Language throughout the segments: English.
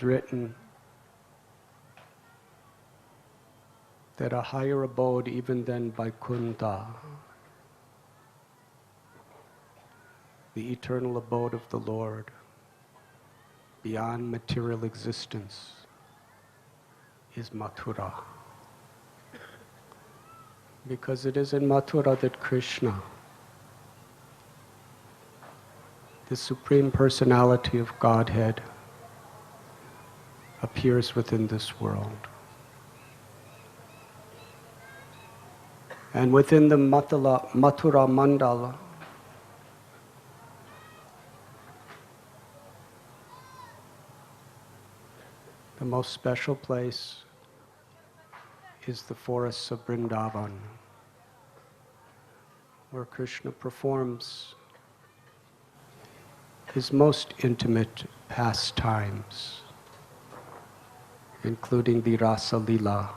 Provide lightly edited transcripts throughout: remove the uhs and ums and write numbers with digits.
written that a higher abode even than Vaikuntha, the eternal abode of the Lord, beyond material existence, is Mathura. Because it is in Mathura that Krishna, the Supreme Personality of Godhead, appears within this world. And within the Mathura Mandala, the most special place is the forests of Vrindavan, where Krishna performs his most intimate pastimes, including the Rasa Lila.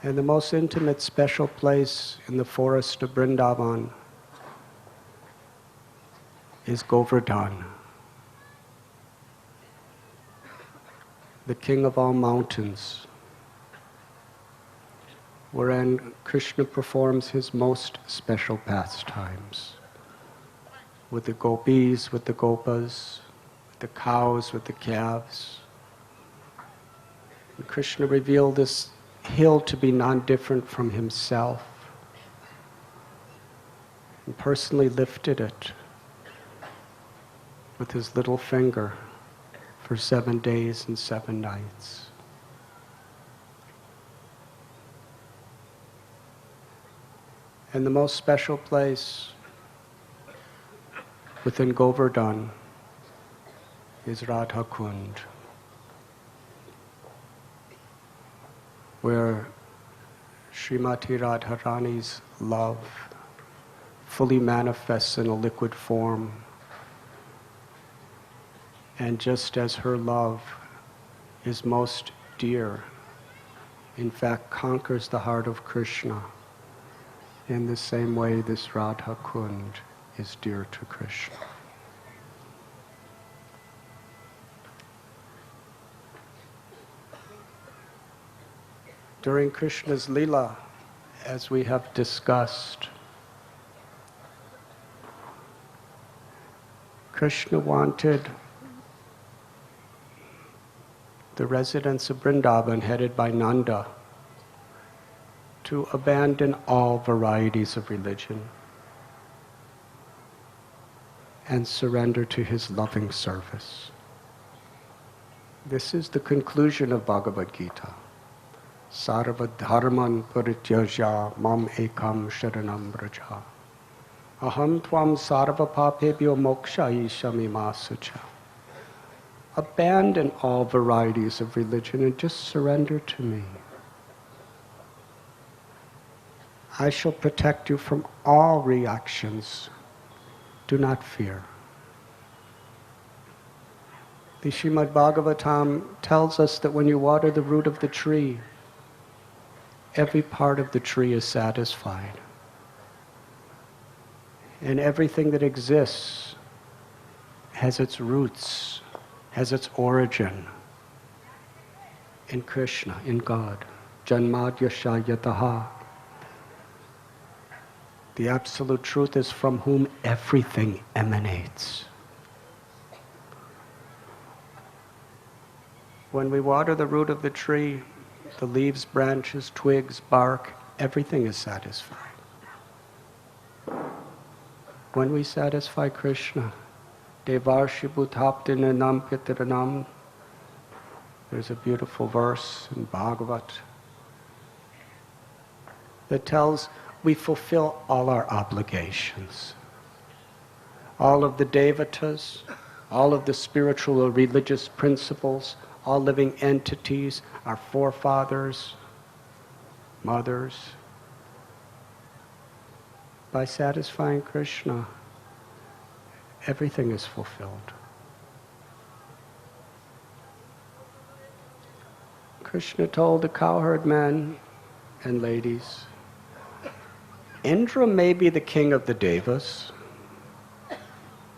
And the most intimate special place in the forest of Vrindavan is Govardhan, the king of all mountains, wherein Krishna performs his most special pastimes with the gopis, with the gopas, with the cows, with the calves. And Krishna revealed this hill to be non-different from himself and personally lifted it with his little finger for 7 days and 7 nights. And the most special place within Govardhan is Radha Kund, where Srimati Radharani's love fully manifests in a liquid form. And just as her love is most dear, in fact conquers the heart of Krishna, in the same way this Radha Kund is dear to Krishna. During Krishna's Leela, as we have discussed, Krishna wanted the residents of Vrindavan, headed by Nanda, to abandon all varieties of religion and surrender to his loving service. This is the conclusion of Bhagavad Gita. Sarva dharman parityajya mam ekam sharanam vraja. Aham tvam sarva papebhyo mokshayishami sucha. Abandon all varieties of religion and just surrender to me. I shall protect you from all reactions. Do not fear. The Srimad Bhagavatam tells us that when you water the root of the tree, every part of the tree is satisfied. And everything that exists has its roots, has its origin in Krishna, in God. Janmadhyasya yataha. The absolute truth is from whom everything emanates. When we water the root of the tree, the leaves, branches, twigs, bark, everything is satisfied. When we satisfy Krishna, Devarshi Bhutaptinanam Pitiranam, there's a beautiful verse in Bhagavat that tells we fulfill all our obligations. All of the devatas, all of the spiritual or religious principles, all living entities, our forefathers, mothers. By satisfying Krishna, everything is fulfilled. Krishna told the cowherd men and ladies, Indra may be the king of the devas,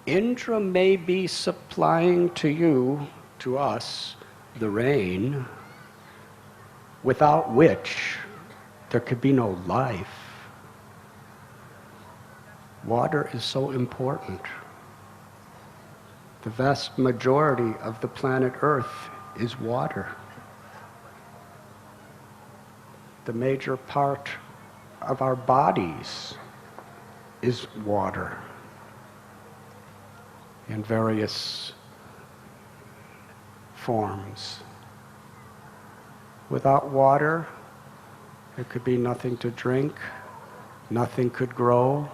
Indra may be supplying to you, to us, the rain, without which there could be no life. Water is so important. The vast majority of the planet Earth is water. The major part of our bodies is water in various forms. Without water, there could be nothing to drink, nothing could grow.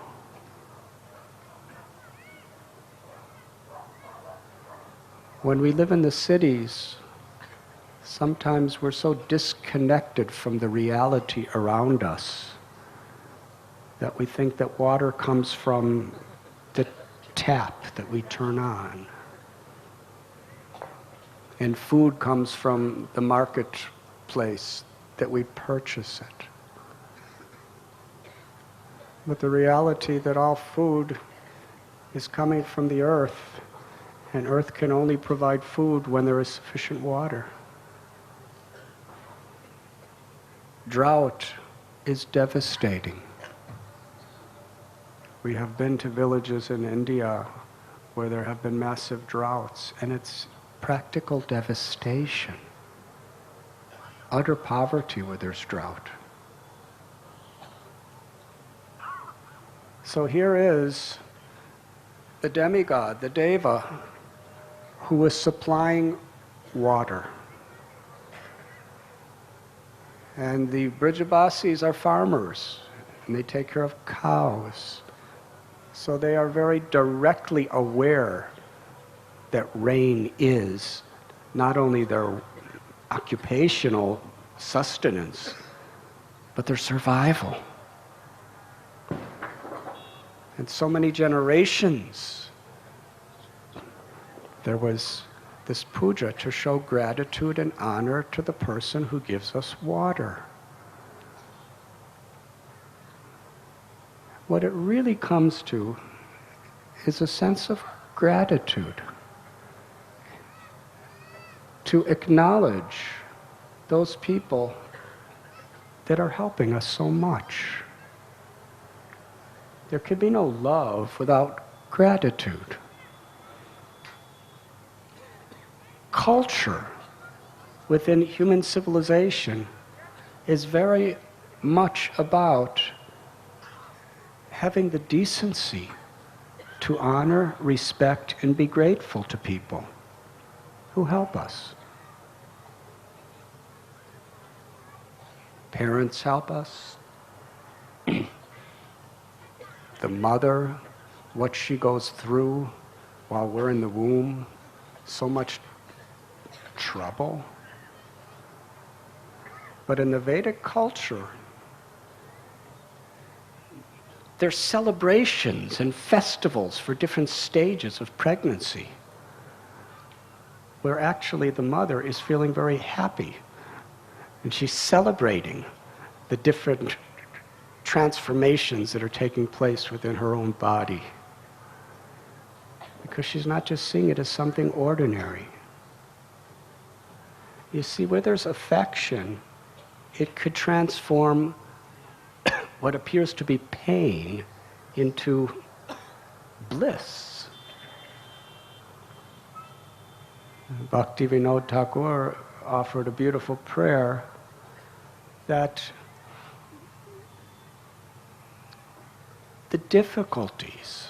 When we live in the cities, sometimes we're so disconnected from the reality around us that we think that water comes from the tap that we turn on. And food comes from the marketplace that we purchase it. But the reality that all food is coming from the earth, and earth can only provide food when there is sufficient water. Drought is devastating. We have been to villages in India where there have been massive droughts, and it's practical devastation. Utter poverty where there's drought. So here is the demigod, the Deva, who is supplying water. And the Brijabasis are farmers, and they take care of cows. So they are very directly aware that rain is not only their occupational sustenance, but their survival. And so many generations, there was this puja to show gratitude and honor to the person who gives us water. What it really comes to is a sense of gratitude. To acknowledge those people that are helping us so much. There can be no love without gratitude. Culture within human civilization is very much about having the decency to honor, respect, and be grateful to people who help us. Parents help us. The mother, what she goes through while we're in the womb, so much trouble. But in the Vedic culture, there's celebrations and festivals for different stages of pregnancy, where actually the mother is feeling very happy, and she's celebrating the different transformations that are taking place within her own body, because she's not just seeing it as something ordinary. You see, where there's affection, it could transform what appears to be pain into bliss. Bhaktivinoda Thakur offered a beautiful prayer that the difficulties,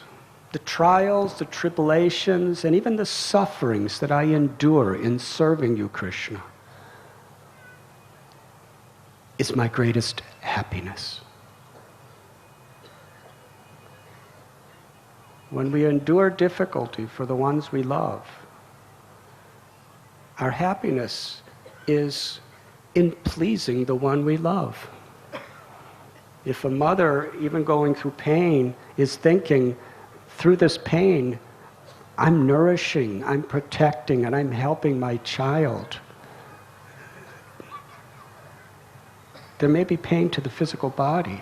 the trials, the tribulations, and even the sufferings that I endure in serving you, Krishna, is my greatest happiness. When we endure difficulty for the ones we love, our happiness is in pleasing the one we love. If a mother, even going through pain, is thinking, through this pain, I'm nourishing, I'm protecting, and I'm helping my child, there may be pain to the physical body,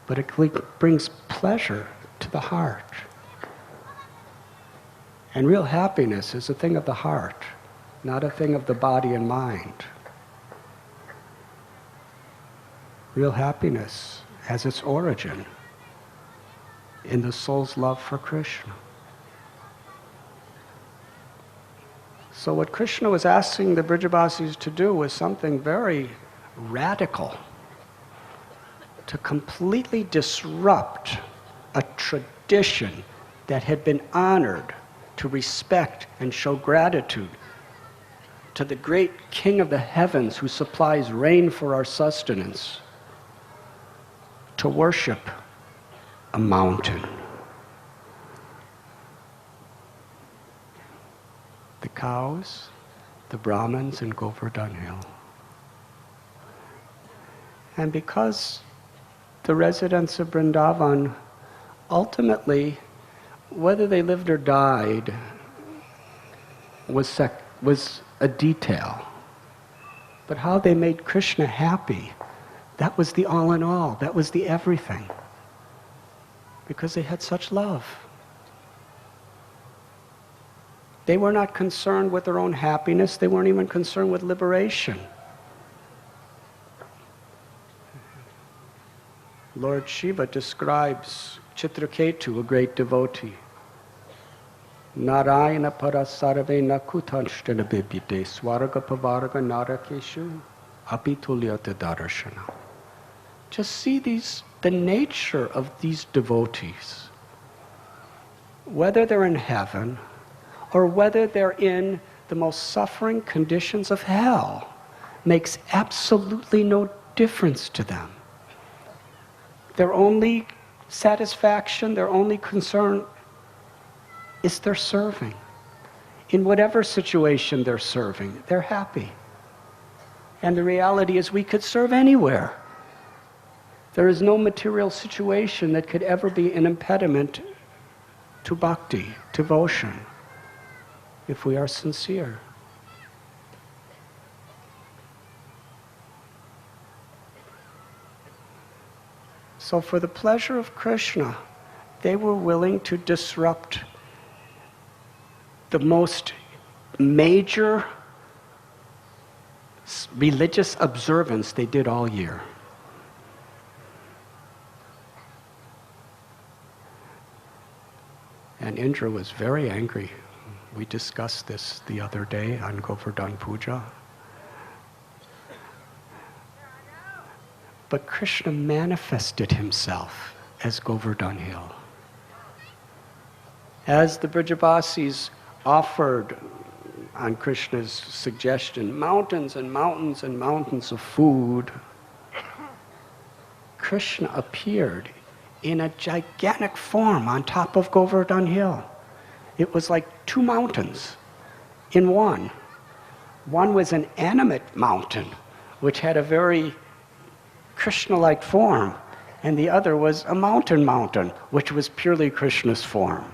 but it brings pleasure to the heart. And real happiness is a thing of the heart, not a thing of the body and mind. Real happiness has its origin in the soul's love for Krishna. So what Krishna was asking the Brijabasis to do was something very radical, to completely disrupt a tradition that had been honored, to respect and show gratitude to the great King of the heavens who supplies rain for our sustenance, to worship a mountain. The cows, the Brahmins, and Govardhan Hill. And because the residents of Vrindavan ultimately, whether they lived or died, was a detail. But how they made Krishna happy, that was the all in all, that was the everything. Because they had such love. They were not concerned with their own happiness, they weren't even concerned with liberation. Lord Shiva describes Chitraketu, a great devotee. Narayana parasarve nakutanštana bibhite swarga pavarga narakeshu apitulyata darashana. Just see the nature of these devotees. Whether they're in heaven or whether they're in the most suffering conditions of hell makes absolutely no difference to them. Their only satisfaction, their only concern is their serving. In whatever situation they're serving, they're happy. And the reality is we could serve anywhere. There is no material situation that could ever be an impediment to bhakti, devotion, if we are sincere. So for the pleasure of Krishna, they were willing to disrupt the most major religious observance they did all year. And Indra was very angry. We discussed this the other day on Govardhan Puja. But Krishna manifested himself as Govardhan Hill. As the Brijabasis offered, on Krishna's suggestion, mountains and mountains and mountains of food, Krishna appeared in a gigantic form on top of Govardhan Hill. It was like two mountains in one. One was an animate mountain, which had a very Krishna-like form, and the other was a mountain, which was purely Krishna's form.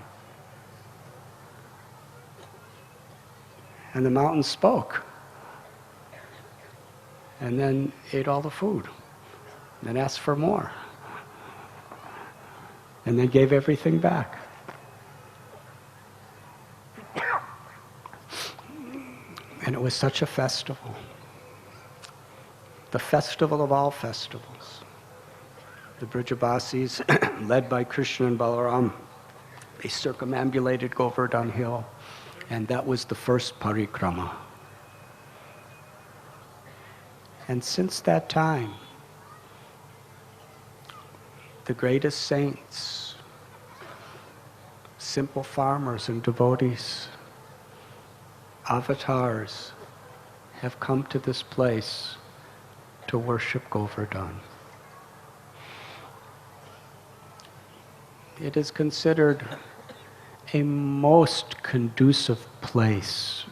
And the mountain spoke, and then ate all the food, and then asked for more, and then gave everything back. And it was such a festival. The festival of all festivals. The Brijabasis, led by Krishna and Balaram, they circumambulated Govardhan Hill, and that was the first parikrama. And since that time, the greatest saints, simple farmers and devotees, avatars, have come to this place to worship Govardhan. It is considered a most conducive place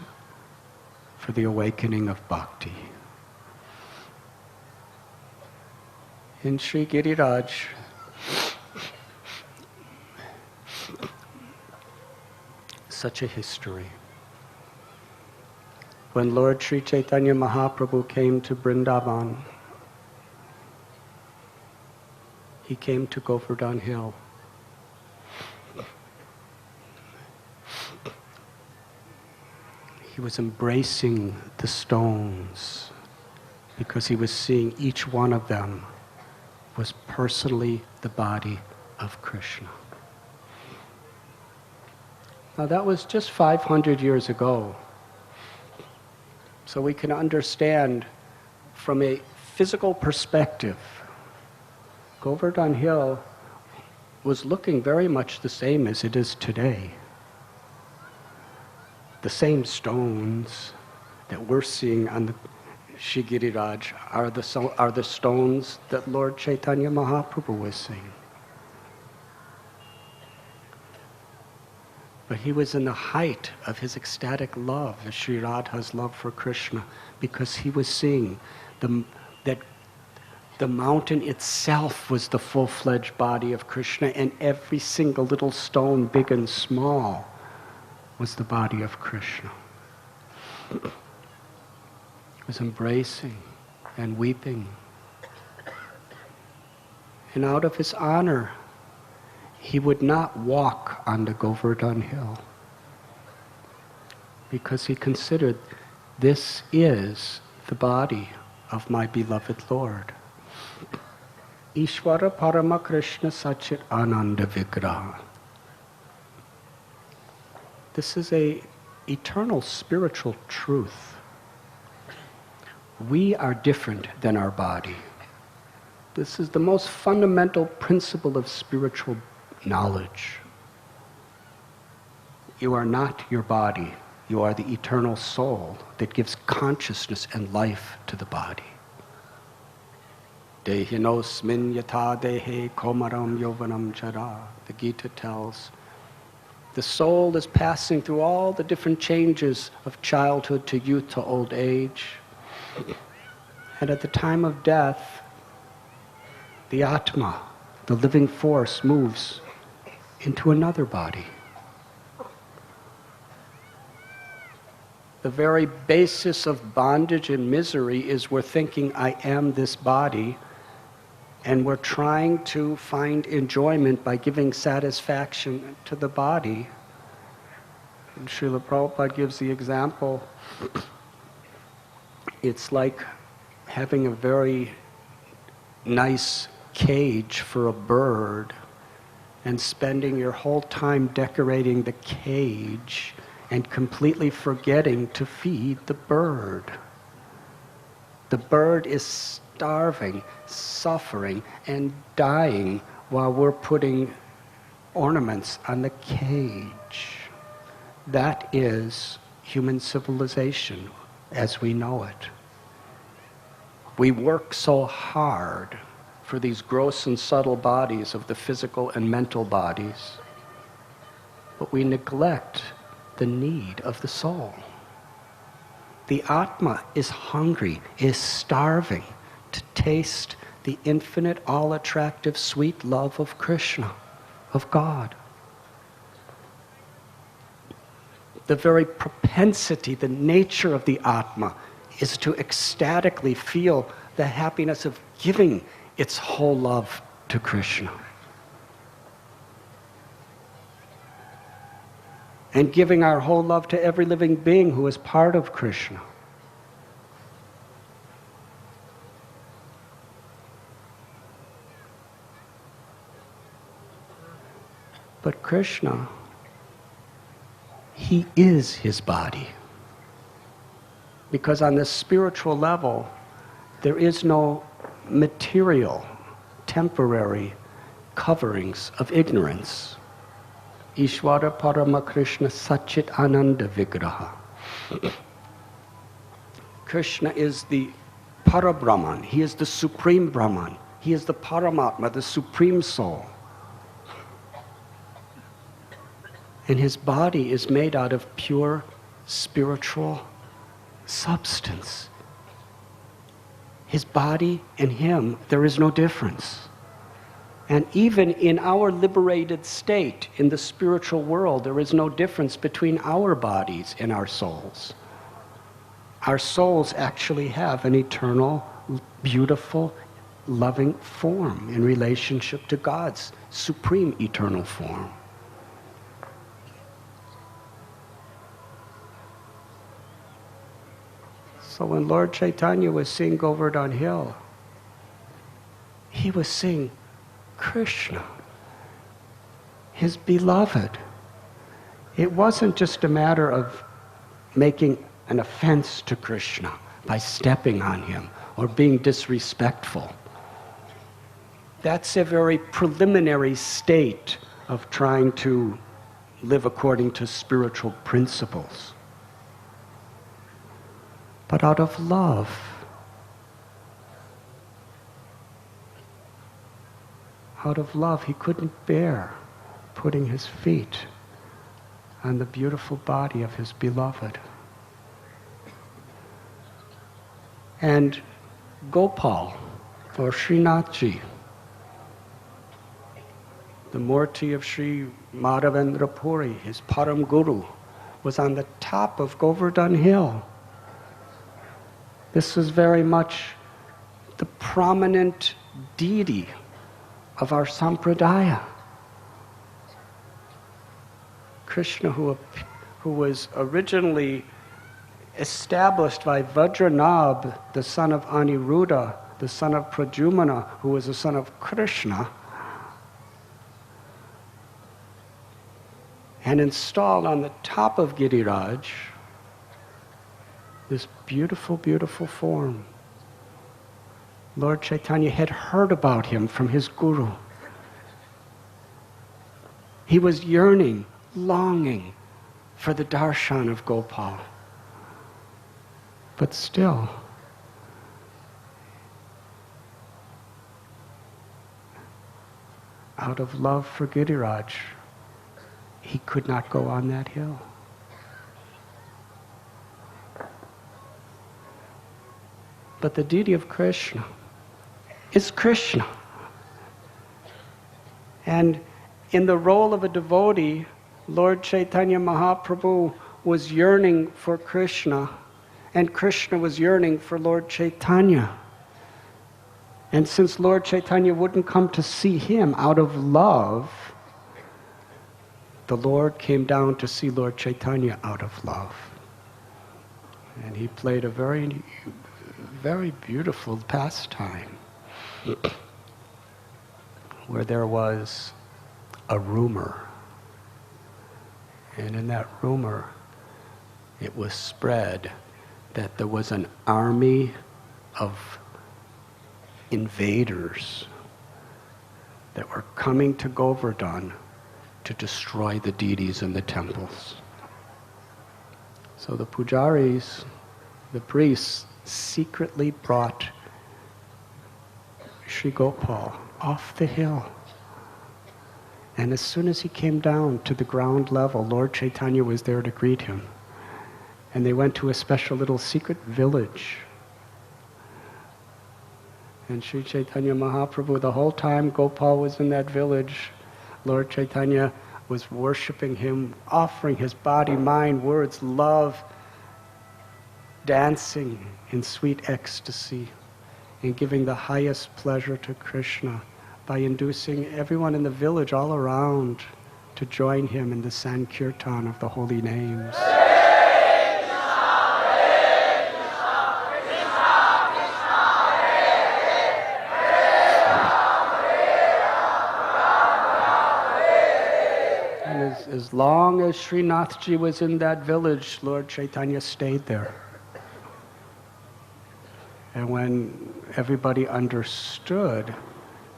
for the awakening of bhakti. In Sri Giriraj, such a history. When Lord Sri Chaitanya Mahaprabhu came to Vrindavan, he came to Govardhan Hill. He was embracing the stones because he was seeing each one of them was personally the body of Krishna. Now that was just 500 years ago. So we can understand from a physical perspective, Govardhan Hill was looking very much the same as it is today. The same stones that we're seeing on the Shigiriraj are the stones that Lord Chaitanya Mahaprabhu was seeing. But he was in the height of his ecstatic love, Sri Radha's love for Krishna, because he was seeing that the mountain itself was the full-fledged body of Krishna, and every single little stone, big and small, was the body of Krishna. He was embracing and weeping. And out of his honor, he would not walk on the Govardhan Hill because he considered this is the body of my beloved Lord. Ishvara Parama Krishna Sachit Ananda Vigraha. This is an eternal spiritual truth. We are different than our body. This is the most fundamental principle of spiritual knowledge. You are not your body. You are the eternal soul that gives consciousness and life to the body. Dehinosmin yata dehe komaram yovanam chara. The Gita tells the soul is passing through all the different changes of childhood to youth to old age. And at the time of death, the Atma, the living force, moves into another body. The very basis of bondage and misery is we're thinking, I am this body, and we're trying to find enjoyment by giving satisfaction to the body. And Srila Prabhupada gives the example, it's like having a very nice cage for a bird and spending your whole time decorating the cage and completely forgetting to feed the bird. The bird is starving, suffering, and dying while we're putting ornaments on the cage. That is human civilization as we know it. We work so hard for these gross and subtle bodies of the physical and mental bodies, but we neglect the need of the soul. The Atma is hungry, is starving to taste the infinite, all-attractive, sweet love of Krishna, of God. The very propensity, the nature of the Atma is to ecstatically feel the happiness of giving its whole love to Krishna. And giving our whole love to every living being who is part of Krishna. But Krishna, he is his body. Because on the spiritual level, there is no material, temporary coverings of ignorance. Ishvara Parama Krishna Sachit Ananda Vigraha. Krishna is the Parabrahman. He is the Supreme Brahman. He is the Paramatma, the Supreme Soul. And his body is made out of pure spiritual substance. His body and him, there is no difference. And even in our liberated state, in the spiritual world, there is no difference between our bodies and our souls. Our souls actually have an eternal, beautiful, loving form in relationship to God's supreme eternal form. So when Lord Chaitanya was seeing Govardhan Hill, he was seeing Krishna, his beloved. It wasn't just a matter of making an offense to Krishna by stepping on him or being disrespectful. That's a very preliminary state of trying to live according to spiritual principles. But out of love, he couldn't bear putting his feet on the beautiful body of his beloved. And Gopal, or Srinathji, the Murti of Sri Madhavendra Puri, his Param Guru, was on the top of Govardhan Hill. This was very much the prominent deity of our sampradaya. Krishna, who was originally established by Vajranabh, the son of Aniruddha, the son of Pradyumna, who was the son of Krishna, and installed on the top of Giriraj this beautiful, beautiful form. Lord Chaitanya had heard about him from his guru. He was yearning, longing for the darshan of Gopal. But still, out of love for Giriraj, he could not go on that hill. But the deity of Krishna is Krishna. And in the role of a devotee, Lord Chaitanya Mahaprabhu was yearning for Krishna, and Krishna was yearning for Lord Chaitanya. And since Lord Chaitanya wouldn't come to see him out of love, the Lord came down to see Lord Chaitanya out of love. And he played a very, very beautiful pastime where there was a rumor. And in that rumor, it was spread that there was an army of invaders that were coming to Govardhan to destroy the deities in the temples. So the pujaris, the priests, secretly brought Sri Gopal off the hill. And as soon as he came down to the ground level, Lord Chaitanya was there to greet him. And they went to a special little secret village. And Sri Chaitanya Mahaprabhu, the whole time Gopal was in that village, Lord Chaitanya was worshiping him, offering his body, mind, words, love, dancing in sweet ecstasy, and giving the highest pleasure to Krishna by inducing everyone in the village all around to join him in the Sankirtan of the holy names. As long as Srinathji was in that village, Lord Chaitanya stayed there. And when everybody understood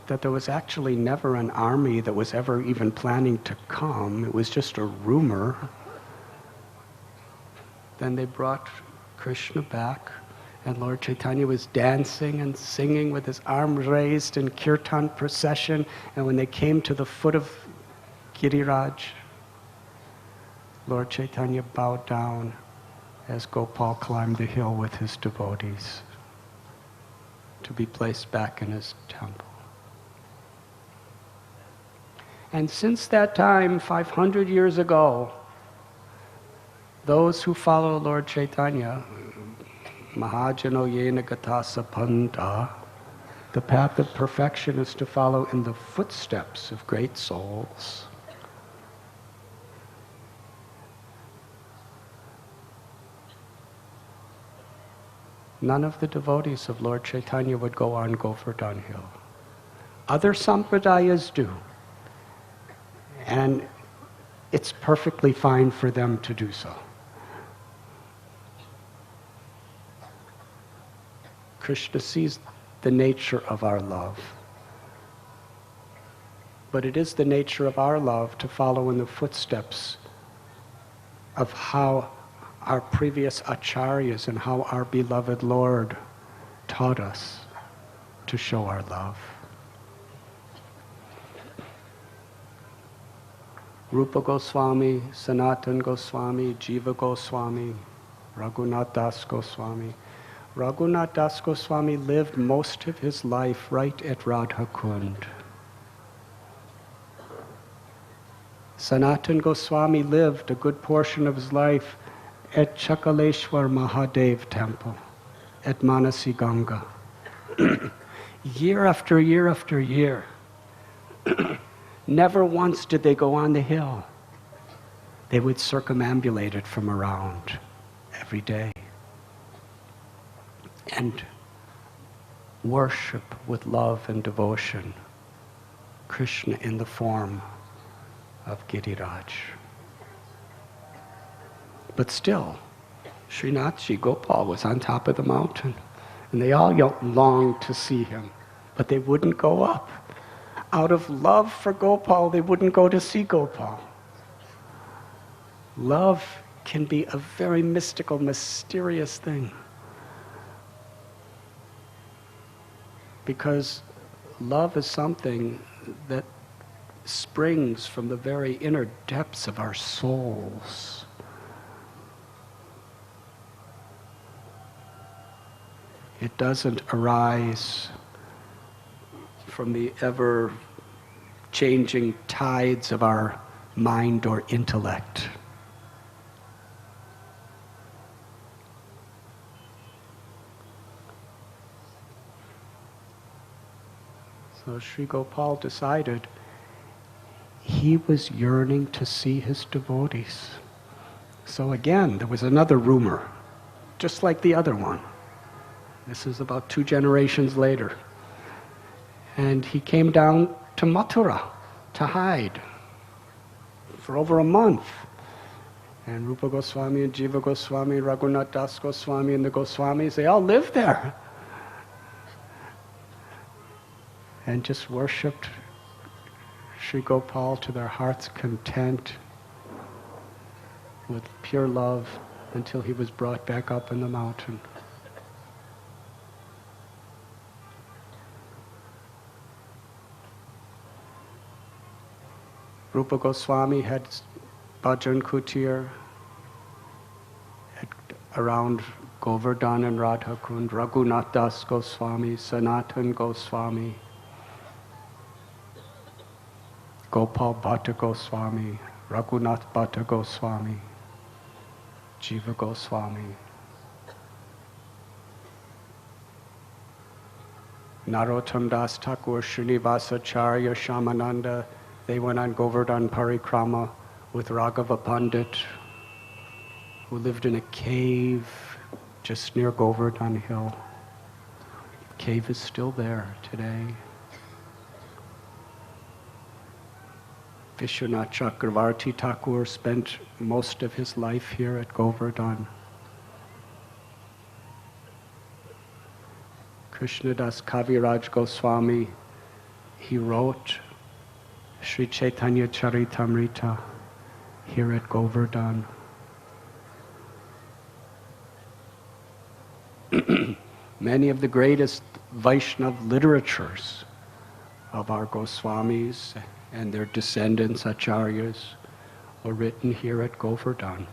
that there was actually never an army that was ever even planning to come, it was just a rumor, then they brought Krishna back, and Lord Chaitanya was dancing and singing with his arms raised in kirtan procession, and when they came to the foot of Giriraj, Lord Chaitanya bowed down as Gopal climbed the hill with his devotees to be placed back in his temple. And since that time, 500 years ago, those who follow Lord Chaitanya, Mahajano Yena Gatasa Panta, the path of perfection is to follow in the footsteps of great souls. none of the devotees of Lord Chaitanya would go on Govardhan Hill. Other sampradayas do. And it's perfectly fine for them to do so. Krishna sees the nature of our love. But it is the nature of our love to follow in the footsteps of how our previous acharyas and how our beloved Lord taught us to show our love. Rupa Goswami, Sanatan Goswami, Jiva Goswami, Raghunath Das Goswami. Raghunath Das Goswami lived most of his life right at Radha Kund. Sanatan Goswami lived a good portion of his life at Chakaleshwar Mahadev Temple, at Manasi Ganga. Year after year after year. Never once did they go on the hill. They would circumambulate it from around every day and worship with love and devotion Krishna in the form of Giriraj. But still, Srinathji Gopal was on top of the mountain, and they all longed to see him, but they wouldn't go up. Out of love for Gopal, they wouldn't go to see Gopal. Love can be a very mystical, mysterious thing. Because love is something that springs from the very inner depths of our souls. It doesn't arise from the ever-changing tides of our mind or intellect. So Sri Gopal decided he was yearning to see his devotees. So again, there was another rumor, just like the other one. This is about 2 generations later. And he came down to Mathura to hide for over a month. And Rupa Goswami and Jiva Goswami, Raghunath Das Goswami and the Goswamis, they all lived there. And just worshipped Sri Gopal to their heart's content with pure love until he was brought back up in the mountain. Rupa Goswami had Bhajan Kutir around Govardhan and Radha Kund, Raghunath Das Goswami, Sanatan Goswami, Gopal Bhatta Goswami, Raghunath Bhatta Goswami, Jiva Goswami, Narottam Das Thakur, Srinivasacharya, Shamananda. They went on Govardhan Parikrama with Raghava Pandit, who lived in a cave just near Govardhan Hill. The cave is still there today. Vishwanath Chakravarti Thakur spent most of his life here at Govardhan. Krishnadas Kaviraj Goswami, he wrote Sri Chaitanya Charitamrita here at Govardhan. Many of the greatest Vaishnav literatures of our Goswamis and their descendants, Acharyas, were written here at Govardhan.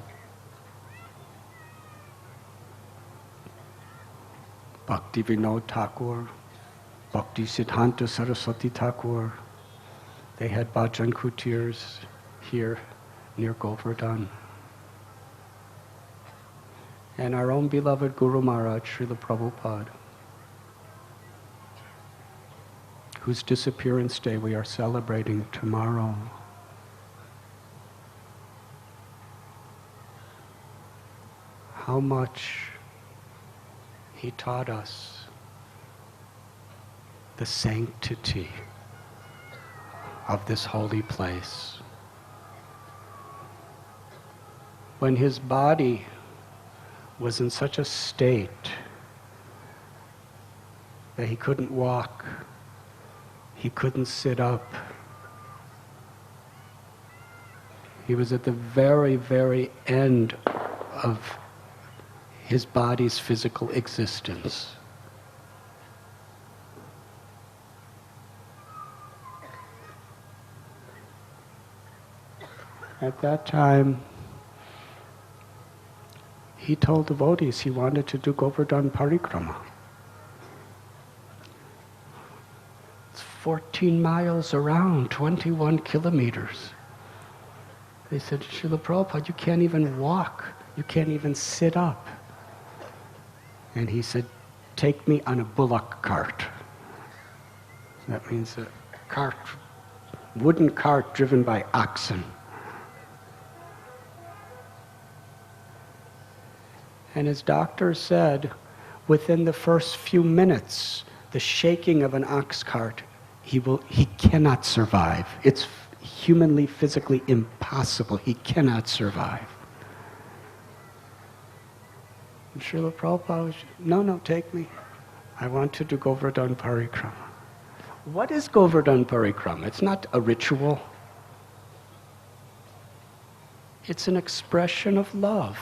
Bhakti Vinod Thakur, Bhakti Siddhanta Saraswati Thakur, they had Bhajan Kutirs here near Govardhan. And our own beloved Guru Maharaj, Srila Prabhupada, whose disappearance day we are celebrating tomorrow. How much he taught us the sanctity of this holy place. When his body was in such a state that he couldn't walk, he couldn't sit up. He was at the very, very end of his body's physical existence. At that time, he told devotees he wanted to do Govardhan Parikrama. It's 14 miles around, 21 kilometers. They said, Srila Prabhupada, you can't even walk. You can't even sit up. And he said, take me on a bullock cart. That means a cart, wooden cart driven by oxen. And his doctor said, within the first few minutes, the shaking of an ox cart, he cannot survive. It's humanly, physically impossible. He cannot survive. And Srila Prabhupada was, no, take me. I want to do Govardhan Parikrama. What is Govardhan Parikrama? It's not a ritual. It's an expression of love.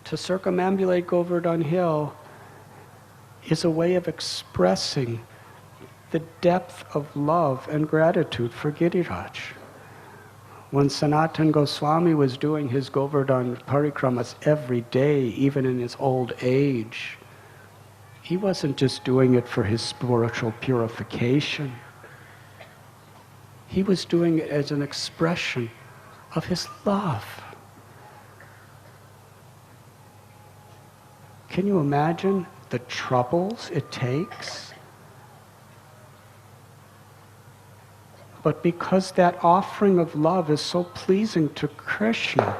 To circumambulate Govardhan Hill is a way of expressing the depth of love and gratitude for Giriraj. When Sanatana Goswami was doing his Govardhan Parikramas every day, even in his old age, he wasn't just doing it for his spiritual purification. He was doing it as an expression of his love. Can you imagine the troubles it takes? But because that offering of love is so pleasing to Krishna,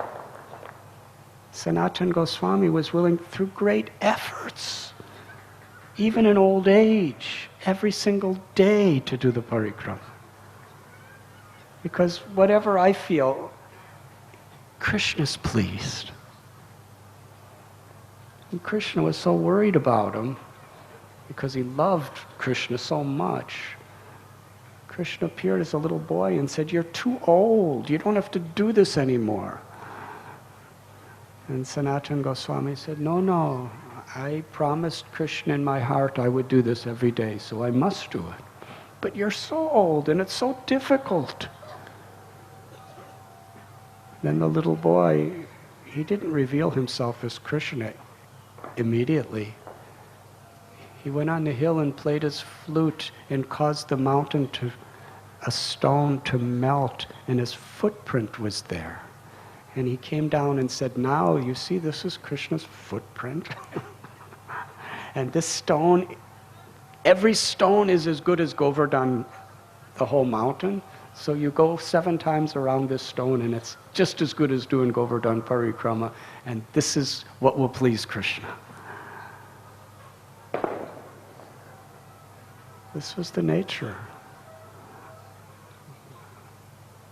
Sanatana Goswami was willing, through great efforts, even in old age, every single day to do the parikrama. Because whatever I feel, Krishna's pleased. And Krishna was so worried about him because he loved Krishna so much. Krishna appeared as a little boy and said, you're too old. You don't have to do this anymore. And Sanatana Goswami said, no, I promised Krishna in my heart I would do this every day, so I must do it. But you're so old and it's so difficult. Then the little boy, he didn't reveal himself as Krishna immediately. He went on the hill and played his flute and caused the mountain a stone to melt, and his footprint was there. And he came down and said, now, you see, this is Krishna's footprint. And this stone, every stone is as good as Govardhan, the whole mountain. So you go 7 times around this stone and it's just as good as doing Govardhan Parikrama, and this is what will please Krishna. This was the nature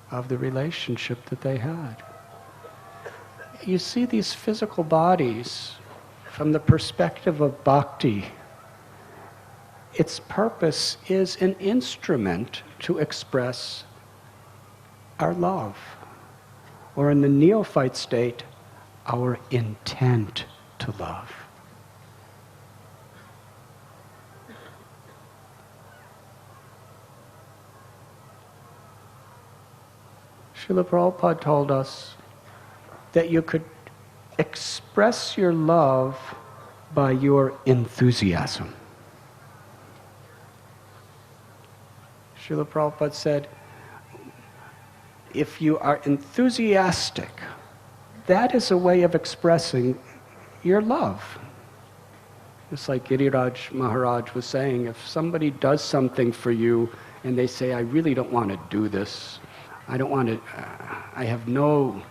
of the relationship that they had. You see these physical bodies from the perspective of bhakti. Its purpose is an instrument to express our love, or in the neophyte state, our intent to love. Srila Prabhupada told us that you could express your love by your enthusiasm. Srila Prabhupada said, if you are enthusiastic, that is a way of expressing your love. Just like Giriraj Maharaj was saying, if somebody does something for you and they say, I really don't want to do this, I don't want to, I have no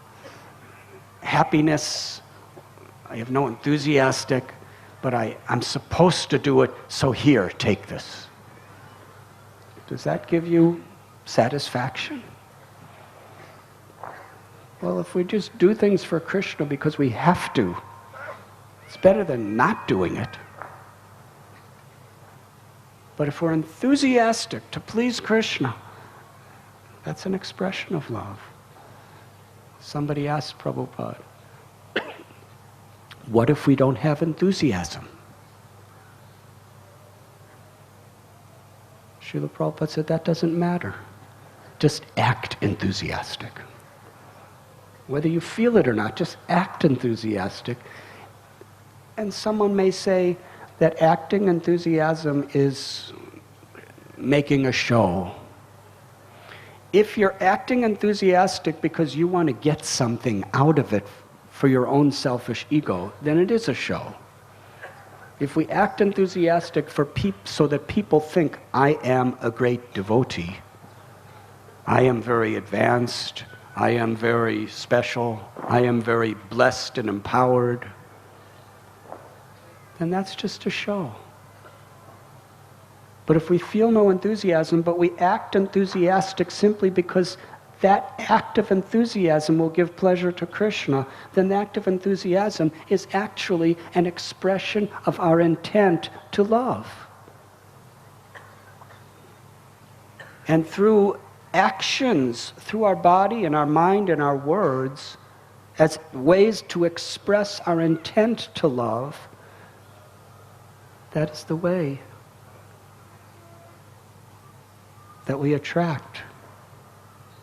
happiness, I have no enthusiastic, but I'm supposed to do it, so here, take this. Does that give you satisfaction? Well, if we just do things for Krishna because we have to, it's better than not doing it. But if we're enthusiastic to please Krishna, that's an expression of love. Somebody asked Prabhupada, what if we don't have enthusiasm? Srila Prabhupada said, that doesn't matter. Just act enthusiastic. Whether you feel it or not, just act enthusiastic. And someone may say that acting enthusiasm is making a show. If you're acting enthusiastic because you want to get something out of it for your own selfish ego, then it is a show. If we act enthusiastic so that people think, I am a great devotee, I am very advanced, I am very special, I am very blessed and empowered, then that's just a show. But if we feel no enthusiasm, but we act enthusiastic simply because that act of enthusiasm will give pleasure to Krishna, then the act of enthusiasm is actually an expression of our intent to love. And through actions, through our body and our mind and our words, as ways to express our intent to love, that is the way that we attract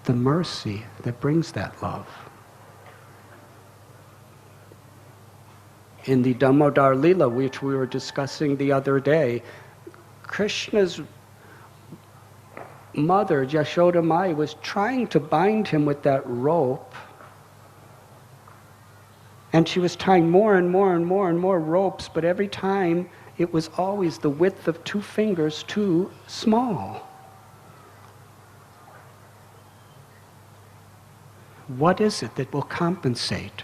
the mercy that brings that love. In the Damodar Lila, which we were discussing the other day, Krishna's mother, Yashoda Mai, was trying to bind him with that rope, and she was tying more and more and more and more ropes, but every time it was always the width of 2 fingers too small. What is it that will compensate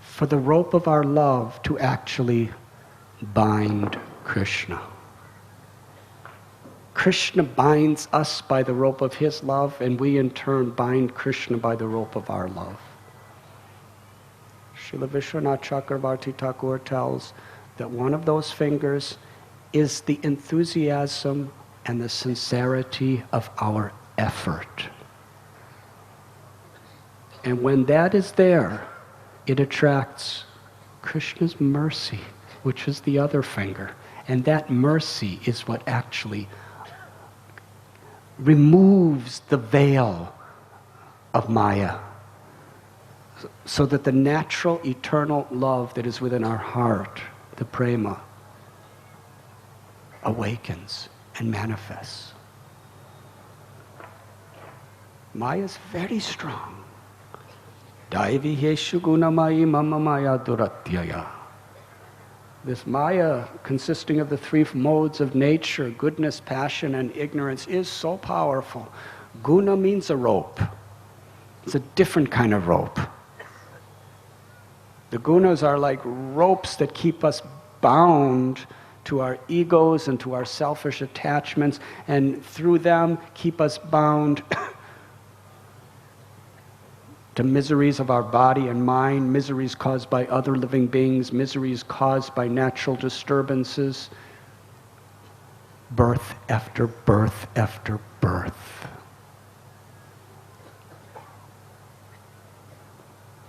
for the rope of our love to actually bind Krishna? Krishna binds us by the rope of his love, and we in turn bind Krishna by the rope of our love. Srila Vishwanath Chakravarti Thakur tells that one of those fingers is the enthusiasm and the sincerity of our effort. And when that is there, it attracts Krishna's mercy, which is the other finger. And that mercy is what actually removes the veil of Maya, so that the natural, eternal love that is within our heart, the prema, awakens and manifests. Maya is very strong. Daivi heshu gunamayi mama maya duratyaya. This Maya, consisting of the 3 modes of nature, goodness, passion, and ignorance, is so powerful. Guna means a rope. It's a different kind of rope. The gunas are like ropes that keep us bound to our egos and to our selfish attachments, and through them keep us bound to miseries of our body and mind, miseries caused by other living beings, miseries caused by natural disturbances, birth after birth after birth.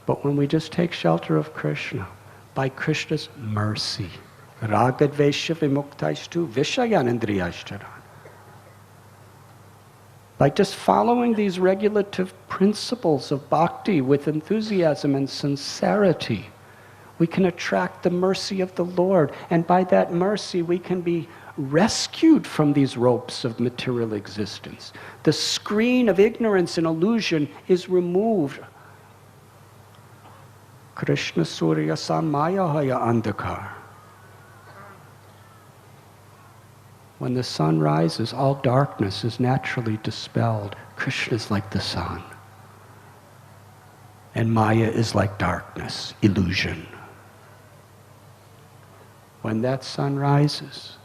But when we just take shelter of Krishna, by Krishna's mercy, ragadvesha vimuktaistu vishayanindriyashtaran, by just following these regulative principles of bhakti with enthusiasm and sincerity, we can attract the mercy of the Lord. And by that mercy, we can be rescued from these ropes of material existence. The screen of ignorance and illusion is removed. Krishna Surya Samayahaya Andhakar. When the sun rises, all darkness is naturally dispelled. Krishna is like the sun. And Maya is like darkness, illusion. When that sun rises,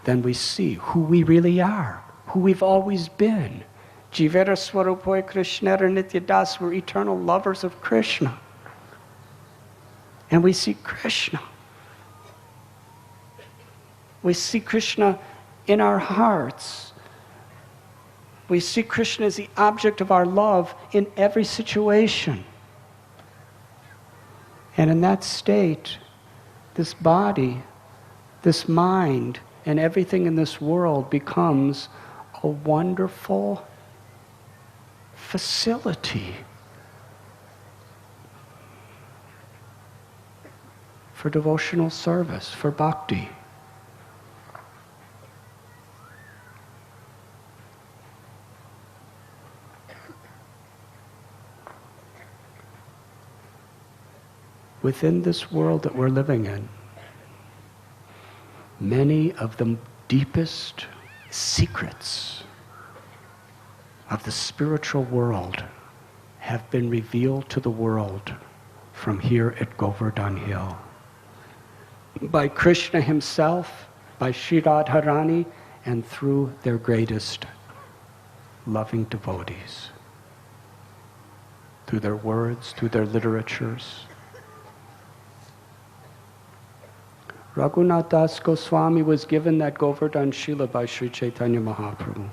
then we see who we really are, who we've always been. Jivera Swarupoy Krishnera Nityadas, we're eternal lovers of Krishna. And we see Krishna. We see Krishna in our hearts. We see Krishna as the object of our love in every situation. And in that state, this body, this mind, and everything in this world becomes a wonderful facility for devotional service, for bhakti. Within this world that we're living in, many of the deepest secrets of the spiritual world have been revealed to the world from here at Govardhan Hill. By Krishna himself, by Sri Radharani, and through their greatest loving devotees. Through their words, through their literatures. Raghunath Das Goswami was given that Govardhan Shila by Sri Chaitanya Mahaprabhu.